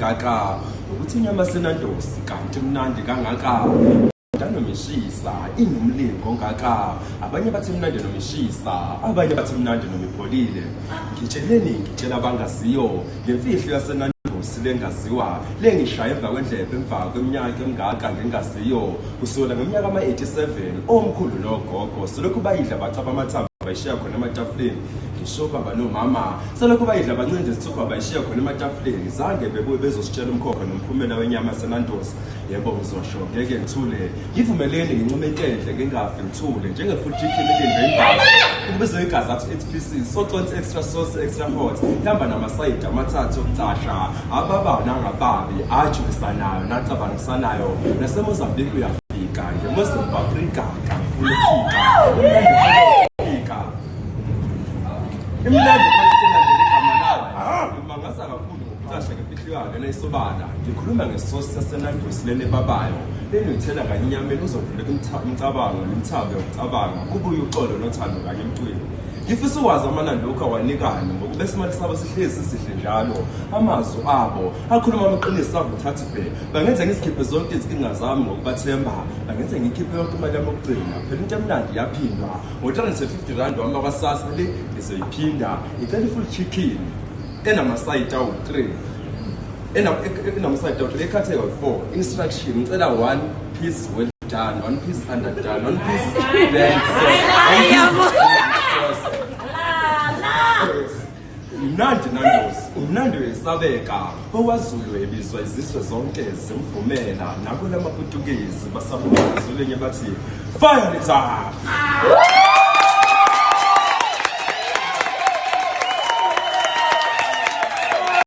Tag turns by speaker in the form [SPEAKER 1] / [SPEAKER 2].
[SPEAKER 1] engaka ukuthi inyama senandosi kanti mnandi kangaka nomishisa inomlingo ongaka abanye bathi mnandi nomishisa abanye bathi mnandi nomipholile ngitshela abangaziyo ngemfihlo yasenandosi lengaziwa lengishaya emva kwendlebe emva kweminyaka emingaka ngengaziyo kusukela ngeminyaka ama-87 omkhulu nogogo selokhu bayidla bacaba amathamba bayishiya khona ematafuleni ngisho baba nomama selokhu bayidla bancinde isithupha bayishiya khona ematafuleni zange bebuye bezositshela umkhokha nomphumela wenyama yasenandosi yebo ngizosho ngeke ngithule ngivumeleni ngincome enhle ngingafi ngithule njenge-full chicken elingayibazi ukubizwa igazi athi HPC soconsi extra sauce extra hot ihamba namasayidi amathathu okucasha ababa nangababi ajulisanayo nacabangisanayo naseMozambique uyafika ngeMozambique Africa kanfulefika imnandi kwasena ngeligama layo mangasa kakhulu ngokucasha ngefihlakalo neyisobala ngikhuluma ngesosi sasenandosi lenebabayo lenithela kanye inyameni uzovuleka umcabango nemthabo yokucabanga kubuye uxolo nothando kanye emcwini ngifisa ukwazi amanani lokhu awanikani ngokuba isimali sabo sihlezi sihle njalo amazwi abo akhuluma amaqiniso avuthathi bhe bangenza ngizikhiphe zonke izinkinga zami ngokubathemba bangenza ngikhiphe yonke imali yami yokugcina phela into emnandi yaphindwa ngo-350 wami wakwasasa le ngizoyiphinda ngicela i-full chicken enamasayidi awu-3 enamasayidi awu-3 ekhatheka u-4 instruction ngicela 1 piece well done 1 piece underdone 1 piece bland Mnandi nandosi, umnandi wesabeka, owazulu ebizwa izizwe zonke zimvumela nakula maPutukezi basabuka izulu bathi fire it up.